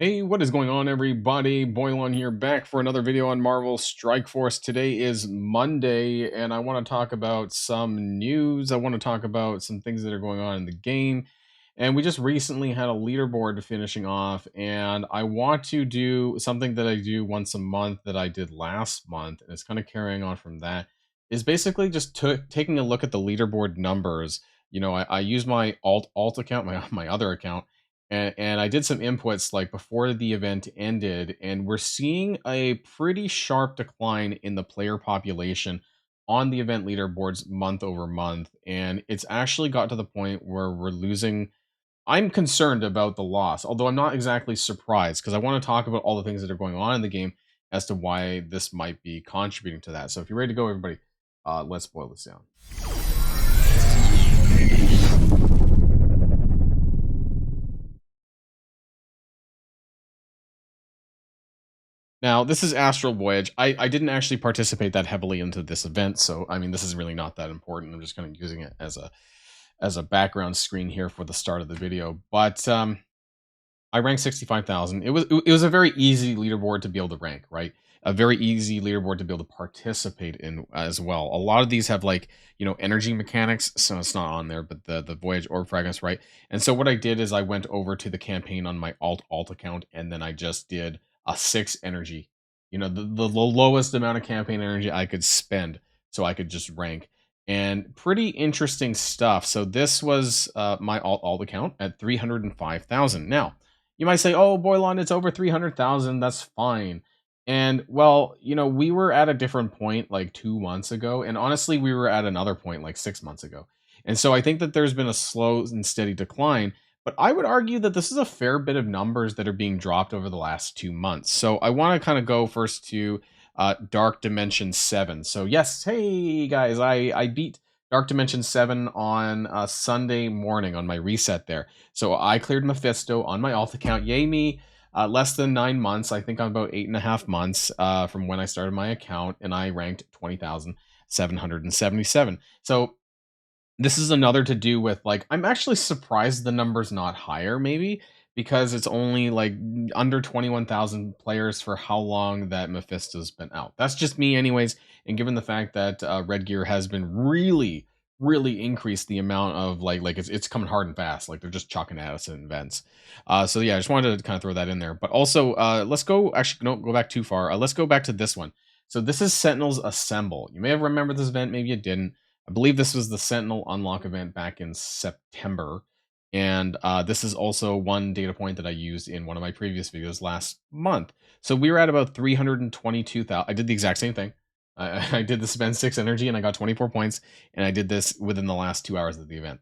Hey, what is going on, everybody? Boilon here, back for another video on Marvel Strike Force. Today is Monday, and I want to talk about some news. I want to talk about some things that are going on in the game. And we just recently had a leaderboard finishing off, and I want to do something that I do once a month that I did last month, and it's kind of carrying on from that. Is basically just taking a look at the leaderboard numbers. I use my alt account, my other account, and I did some inputs like before the event ended, and we're seeing a pretty sharp decline in the player population on the event leaderboards month over month. And it's actually got to the point where we're losing. I'm concerned about the loss, although I'm not exactly surprised because I want to talk about all the things that are going on in the game as to why this might be contributing to that. So if you're ready to go, everybody, let's boil this down. Now, this is Astral Voyage. I didn't actually participate that heavily into this event, so I mean, this is really not that important. I'm just kind of using it as a background screen here for the start of the video. But I ranked 65,000. It was a very easy leaderboard to be able to rank, right? A very easy leaderboard to be able to participate in as well. A lot of these have like, energy mechanics, so it's not on there, but the Voyage Orb Fragments, right? And so what I did is I went over to the campaign on my alt account, and then I just did a 6 energy. The lowest amount of campaign energy I could spend so I could just rank. And pretty interesting stuff. So this was my alt account at 305,000. Now, you might say, "Oh, Boilon, it's over 300,000. That's fine." And well, we were at a different point like 2 months ago, and honestly, we were at another point like 6 months ago. And so I think that there's been a slow and steady decline, but I would argue that this is a fair bit of numbers that are being dropped over the last 2 months. So I want to kind of go first to Dark Dimension 7. So yes, hey guys, I beat Dark Dimension 7 on Sunday morning on my reset there. So I cleared Mephisto on my alt account. Yay me. Less than 9 months. I think I'm about 8.5 months from when I started my account, and I ranked 20,777. So this is another to do with like, I'm actually surprised the number's not higher, maybe because it's only like under 21,000 players for how long that Mephisto's been out. That's just me, anyways. And given the fact that Red Gear has been really increased the amount of like it's coming hard and fast, like they're just chucking at us in events. So yeah, I just wanted to kind of throw that in there. But also, let's go. Actually, don't go back too far. Let's go back to this one. So this is Sentinels Assemble. You may have remembered this event, maybe you didn't. I believe this was the Sentinel unlock event back in September. And this is also one data point that I used in one of my previous videos last month. So we were at about 322,000. I did the exact same thing. I did the spend 6 energy and I got 24 points. And I did this within the last 2 hours of the event.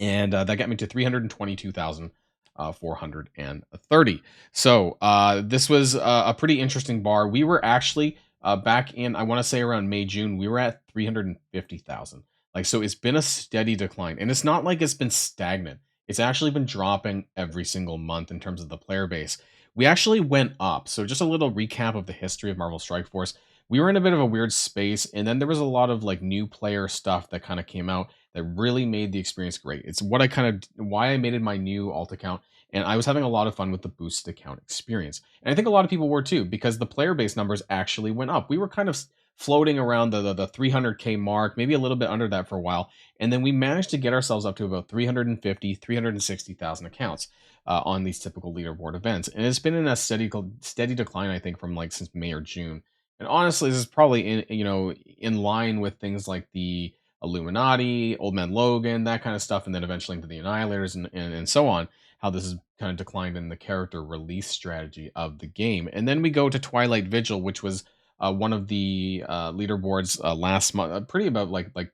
And that got me to 322,430. So this was a pretty interesting bar. We were actually back in, I want to say around May, June, we were at 350,000. Like, so it's been a steady decline, and it's not like it's been stagnant. It's actually been dropping every single month in terms of the player base. We actually went up. So just a little recap of the history of Marvel Strike Force. We were in a bit of a weird space, and then there was a lot of like new player stuff that kind of came out that really made the experience great. It's what why I made it my new alt account, and I was having a lot of fun with the boosted account experience. And I think a lot of people were too, because the player base numbers actually went up. We were kind of floating around the 300K mark, maybe a little bit under that for a while, and then we managed to get ourselves up to about 350, 360,000 accounts on these typical leaderboard events. And it's been in a steady decline, I think, from like since May or June. And honestly, this is probably in line with things like the Illuminati, Old Man Logan, that kind of stuff, and then eventually into the Annihilators and so on, how this has kind of declined in the character release strategy of the game. And then we go to Twilight Vigil, which was one of the leaderboards last month, pretty about like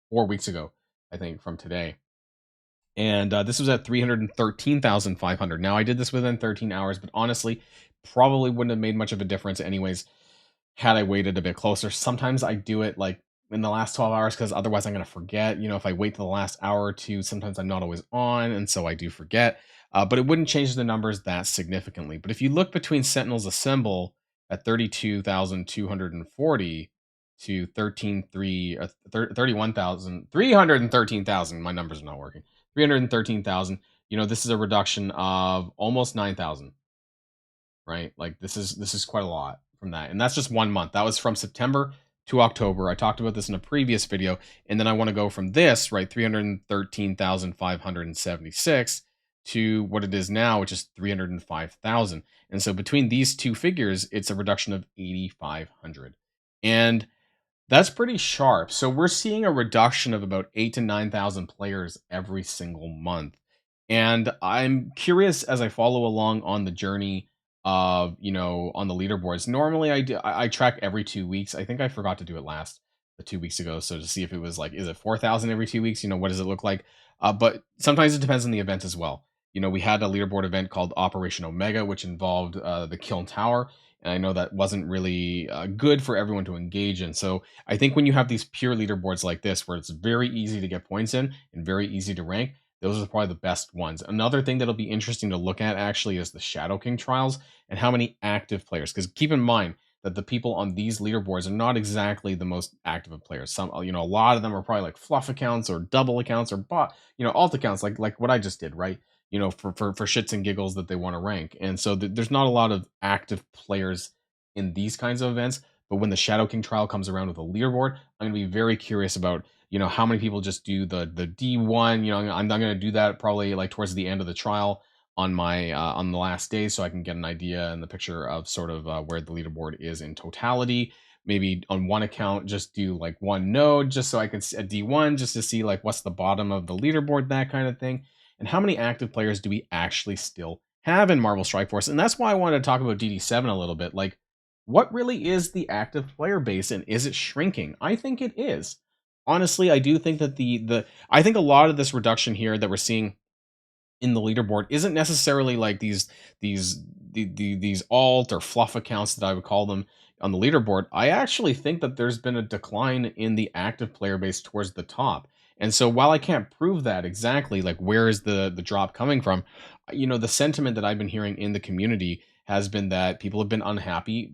4 weeks ago, I think, from today. And this was at 313,500. Now, I did this within 13 hours, but honestly, probably wouldn't have made much of a difference anyways had I waited a bit closer. Sometimes I do it like in the last 12 hours because otherwise I'm going to forget. If I wait till the last hour or two, sometimes I'm not always on, and so I do forget. But it wouldn't change the numbers that significantly. But if you look between Sentinels Assemble at 32,240 to 313,000, my numbers are not working. 313,000. This is a reduction of almost 9,000. right? Like this is quite a lot from that. And that's just 1 month. That was from September to October. I talked about this in a previous video. And then I want to go from this, right, 313,576 to what it is now, which is 305,000. And so between these two figures, it's a reduction of 8,500. And that's pretty sharp. So we're seeing a reduction of about 8 to 9,000 players every single month. And I'm curious as I follow along on the journey of, on the leaderboards. Normally I track every 2 weeks. I think I forgot to do it last the 2 weeks ago. So to see if it was like, is it 4,000 every 2 weeks? What does it look like? But sometimes it depends on the event as well. We had a leaderboard event called Operation Omega, which involved the Kiln Tower. And I know that wasn't really good for everyone to engage in. So I think when you have these pure leaderboards like this, where it's very easy to get points in and very easy to rank, those are probably the best ones. Another thing that'll be interesting to look at actually is the Shadow King trials and how many active players. Because keep in mind that the people on these leaderboards are not exactly the most active of players. Some, a lot of them are probably like fluff accounts or double accounts or bot, alt accounts, like what I just did, right? For shits and giggles that they want to rank. And so there's not a lot of active players in these kinds of events. But when the Shadow King trial comes around with a leaderboard, I'm going to be very curious about, how many people just do the D1. I'm not going to do that probably like towards the end of the trial on my on the last day, so I can get an idea and the picture of sort of where the leaderboard is in totality. Maybe on one account, just do like one node, just so I can see a D1, just to see like what's the bottom of the leaderboard, that kind of thing. And how many active players do we actually still have in Marvel Strike Force? And that's why I wanted to talk about DD7 a little bit. Like, what really is the active player base, and is it shrinking? I think it is. Honestly, I do think that I think a lot of this reduction here that we're seeing in the leaderboard isn't necessarily like these alt or fluff accounts that I would call them on the leaderboard. I actually think that there's been a decline in the active player base towards the top. And so while I can't prove that exactly, like where is the drop coming from, the sentiment that I've been hearing in the community has been that people have been unhappy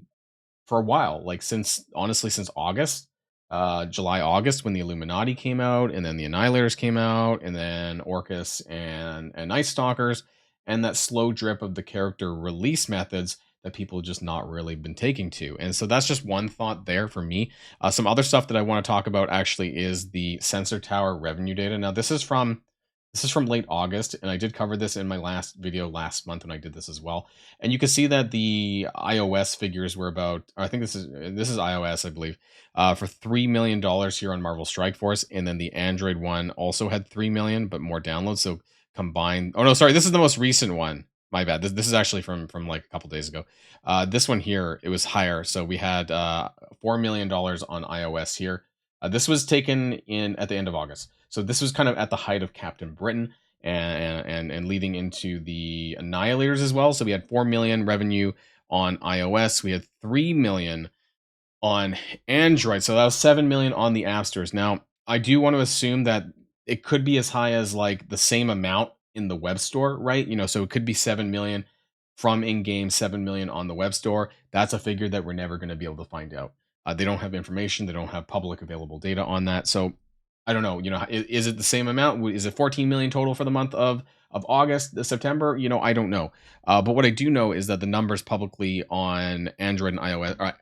for a while, like honestly since August, July, August, when the Illuminati came out, and then the Annihilators came out, and then Orcus and Night Stalkers, and that slow drip of the character release methods that people just not really been taking to. And so that's just one thought there for me. Some other stuff that I want to talk about actually is the Sensor Tower revenue data. Now this is from late August, and I did cover this in my last video last month when I did this as well. And you can see that the iOS figures were about, I think this is iOS, I believe, for $3 million here on Marvel Strike Force, and then the Android one also had 3 million, but more downloads. So combined, oh no, sorry, this is the most recent one. My bad. This is actually from like a couple days ago. This one here, it was higher. So we had $4 million on iOS here. This was taken in at the end of August. So this was kind of at the height of Captain Britain and leading into the Annihilators as well. So we had 4 million revenue on iOS. We had 3 million on Android. So that was 7 million on the app stores. Now, I do want to assume that it could be as high as like the same amount in the web store, right? So it could be 7 million from in-game, 7 million on the web store. That's a figure that we're never going to be able to find out. They don't have information. They don't have public available data on that. So I don't know, is it the same amount? Is it 14 million total for the month of August, September? I don't know. But what I do know is that the numbers publicly on Android and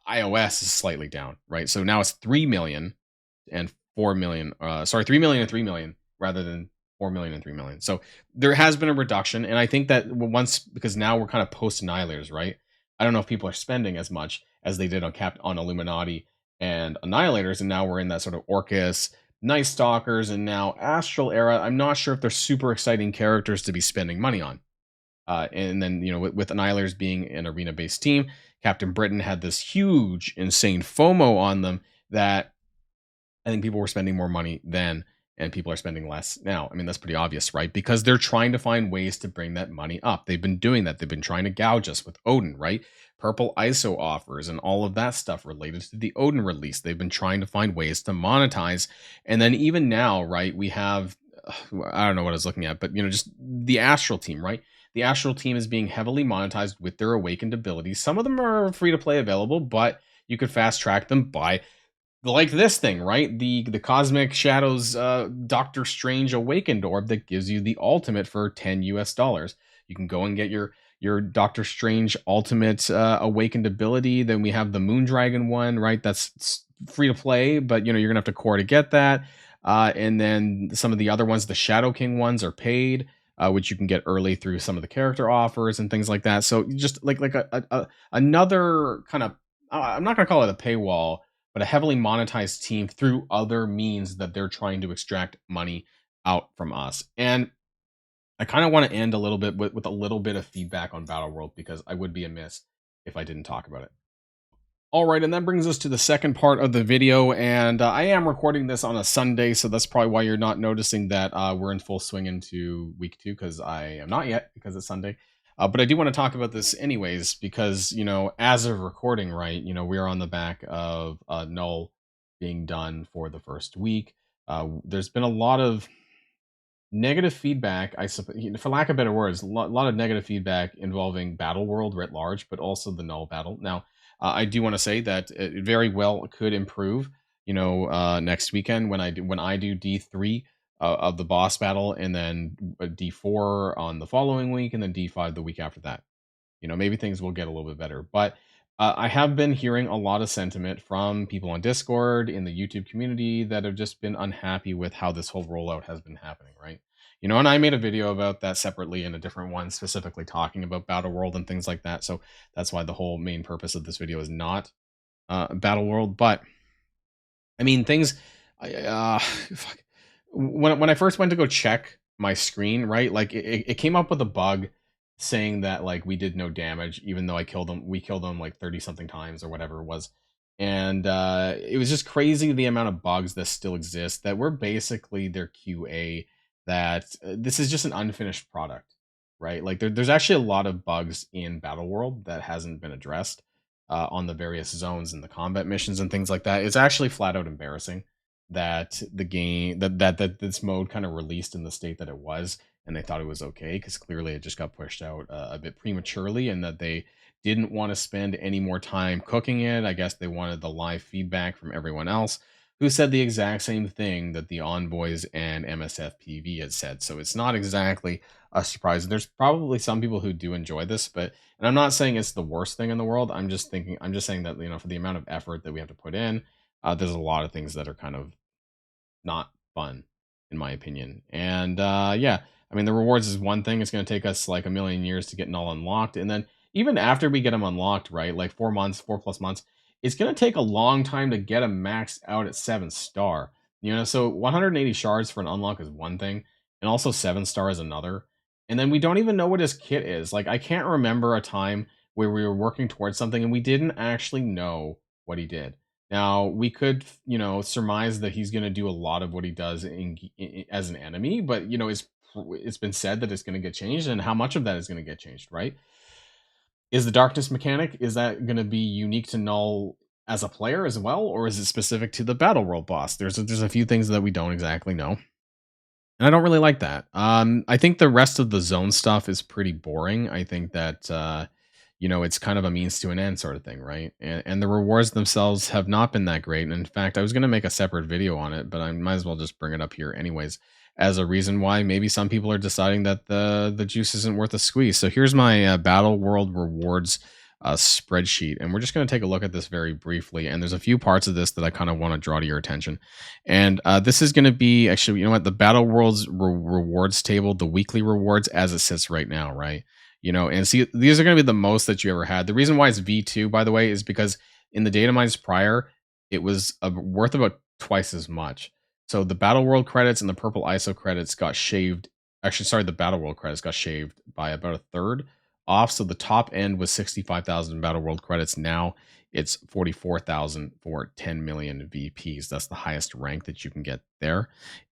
iOS is slightly down, right? So now it's 3 million and 4 million, 3 million and 3 million rather than 4 million and 3 million. So there has been a reduction. And I think that because now we're kind of post Annihilators, right? I don't know if people are spending as much as they did on Illuminati and Annihilators. And now we're in that sort of Orcus, Night Stalkers, and now Astral era. I'm not sure if they're super exciting characters to be spending money on. And then, with Annihilators being an arena-based team, Captain Britain had this huge, insane FOMO on them that I think people were spending more money then, and people are spending less now. I mean, that's pretty obvious, right? Because they're trying to find ways to bring that money up. They've been doing that. They've been trying to gouge us with Odin, right? Purple ISO offers and all of that stuff related to the Odin release. They've been trying to find ways to monetize. And then even now, right, we have, I don't know what I was looking at, but, just the Astral team, right? The Astral team is being heavily monetized with their awakened abilities. Some of them are free to play available, but you could fast track them by like this thing, right? The Cosmic Shadows Doctor Strange Awakened Orb that gives you the ultimate for $10 US. You can go and get your your Doctor Strange Ultimate Awakened ability. Then we have the Moondragon one, right? That's free to play, but you're gonna have to core to get that. And then some of the other ones, the Shadow King ones, are paid, which you can get early through some of the character offers and things like that. So just like another kind of, I'm not gonna call it a paywall, but a heavily monetized team through other means that they're trying to extract money out from us. And I kind of want to end a little bit with a little bit of feedback on Battle World, because I would be amiss if I didn't talk about it. All right, and that brings us to the second part of the video, and I am recording this on a Sunday, so that's probably why you're not noticing that we're in full swing into week 2, because I am not yet, because it's Sunday. But I do want to talk about this anyways, because, as of recording, right, we are on the back of Null being done for the first week. There's been a lot of negative feedback, I suppose, for lack of better words, a lot of negative feedback involving Battle World writ large, but also the Null battle. Now, I do want to say that it very well could improve. Next weekend when I do D3 of the boss battle, and then D4 on the following week, and then D5 the week after that. Maybe things will get a little bit better. But I have been hearing a lot of sentiment from people on Discord, in the YouTube community, that have just been unhappy with how this whole rollout has been happening, right? And I made a video about that separately in a different one, specifically talking about Battle World and things like that. So that's why the whole main purpose of this video is not Battle World. But I mean, things. Fuck. When I first went to go check my screen, right, like it came up with a bug saying that like we did no damage, even though we killed them like 30 something times or whatever it was. And it was just crazy, the amount of bugs that still exist, that were basically their QA, that this is just an unfinished product, right? Like there's actually a lot of bugs in Battle World that hasn't been addressed on the various zones and the combat missions and things like that. It's actually flat out embarrassing that the game that this mode kind of released in the state that it was, and they thought it was okay, because clearly it just got pushed out a bit prematurely, and that they didn't want to spend any more time cooking it. I guess they wanted the live feedback from everyone else, who said the exact same thing that the Envoys and MSF PV had said. So it's not exactly a surprise. There's probably some people who do enjoy this, but, and I'm not saying it's the worst thing in the world. I'm just saying that, for the amount of effort that we have to put in, there's a lot of things that are kind of not fun, in my opinion. And yeah, I mean, the rewards is one thing. It's going to take us like a million years to get Null unlocked, and then even after we get them unlocked, right, like 4+ months, it's going to take a long time to get them maxed out at 7-star. So 180 shards for an unlock is one thing, and also 7-star is another. And then we don't even know what his kit is. Like, I can't remember a time where we were working towards something and we didn't actually know what he did. Now, we could, surmise that he's going to do a lot of what he does as an enemy, but, it's been said that it's going to get changed, and how much of that is going to get changed, right? Is the darkness mechanic, is that going to be unique to Null as a player as well, or is it specific to the Battle World boss? There's a few things that we don't exactly know, and I don't really like that. I think the rest of the zone stuff is pretty boring. I think that it's kind of a means to an end sort of thing, right? And the rewards themselves have not been that great. And in fact, I was going to make a separate video on it, but I might as well just bring it up here anyways, as a reason why maybe some people are deciding that the juice isn't worth a squeeze. So here's my Battle World rewards spreadsheet, and we're just going to take a look at this very briefly. And there's a few parts of this that I kind of want to draw to your attention. And this is going to be, actually, the Battle World's rewards table, the weekly rewards as it sits right now, right? And see, these are going to be the most that you ever had. The reason why it's V2, by the way, is because in the data mines prior, it was worth about twice as much. So the Battle World credits and the purple ISO credits got shaved. Actually, sorry, the Battle World credits got shaved by about a third off. So the top end was 65,000 Battle World credits. Now it's 44,000 for 10 million VPs. That's the highest rank that you can get there.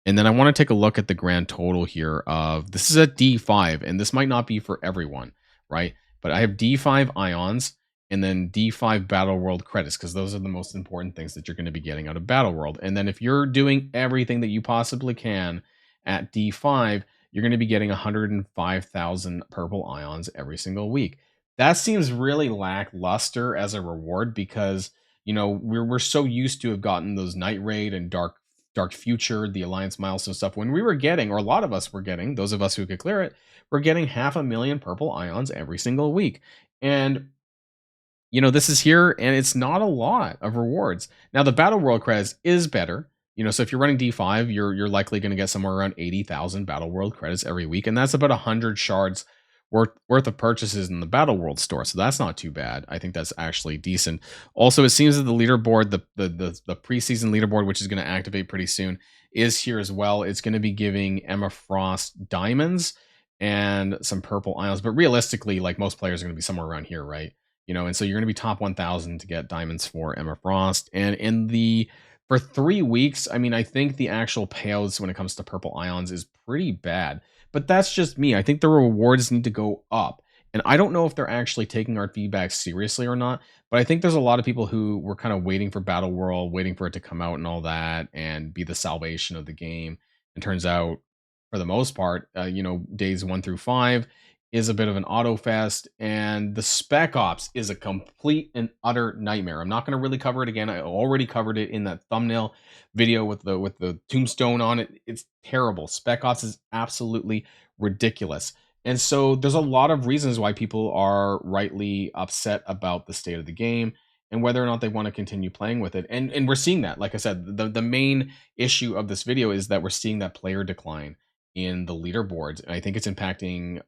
And then I want to take a look at the grand total here of, this is at D5, and this might not be for everyone, right? But I have D5 ions and then D5 Battle World credits, because those are the most important things that you're going to be getting out of Battle World. And then if you're doing everything that you possibly can at D5, you're going to be getting 105,000 purple ions every single week. That seems really lackluster as a reward, because we're so used to have gotten those Night Raid and Dark Dark Future, the Alliance milestone stuff, when we were getting, or a lot of us were getting, those of us who could clear it, we're getting 500,000 purple ions every single week. And this is here, and it's not a lot of rewards. Now, the Battle World credits is better. So if you're running D5, you're likely going to get somewhere around 80,000 Battle World credits every week, and that's about 100 shards worth of purchases in the Battle World store. So that's not too bad. I think that's actually decent. Also, it seems that the leaderboard, the preseason leaderboard, which is going to activate pretty soon, is here as well. It's going to be giving Emma Frost diamonds and some purple ions, but realistically, like, most players are going to be somewhere around here, right? And so you're going to be top 1,000 to get diamonds for Emma Frost. And for 3 weeks, I mean, I think the actual payouts when it comes to purple ions is pretty bad. But that's just me. I think the rewards need to go up. And I don't know if they're actually taking our feedback seriously or not. But I think there's a lot of people who were kind of waiting for Battle World, waiting for it to come out and all that, and be the salvation of the game. And turns out, for the most part, days 1 through 5 is a bit of an auto fest, and the Spec Ops is a complete and utter nightmare. I'm not going to really cover it again. I already covered it in that thumbnail video with the tombstone on it. It's terrible. Spec Ops is absolutely ridiculous. And so there's a lot of reasons why people are rightly upset about the state of the game and whether or not they want to continue playing with it. And we're seeing that. Like I said, the main issue of this video is that we're seeing that player decline in the leaderboards. And I think it's impacting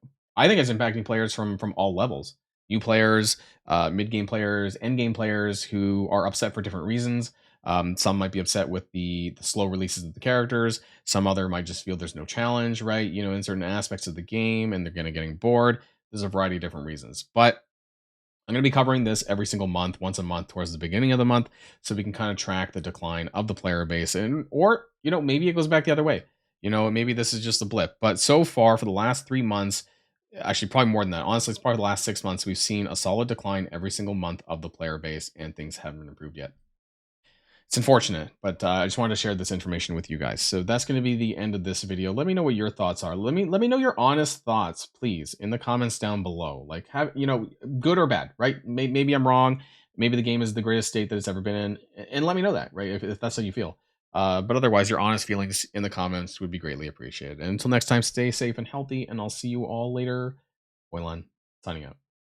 players from all levels. New players, mid-game players, end-game players who are upset for different reasons. Some might be upset with the slow releases of the characters. Some other might just feel there's no challenge, right? In certain aspects of the game, and they're getting bored. There's a variety of different reasons. But I'm going to be covering this every single month, once a month towards the beginning of the month, so we can kind of track the decline of the player base. Or maybe it goes back the other way. Maybe this is just a blip. But so far, for the last 3 months, actually probably more than that, honestly, it's probably the last 6 months, we've seen a solid decline every single month of the player base, and things haven't improved yet. It's unfortunate, but I just wanted to share this information with you guys. So that's going to be the end of this video. Let me know what your thoughts are. Let me know your honest thoughts, please, in the comments down below. Like, good or bad, right? Maybe I'm wrong. Maybe the game is the greatest state that it's ever been in, and let me know that, right? If that's how you feel. But otherwise, your honest feelings in the comments would be greatly appreciated. And until next time, stay safe and healthy, and I'll see you all later. Boilon, signing out.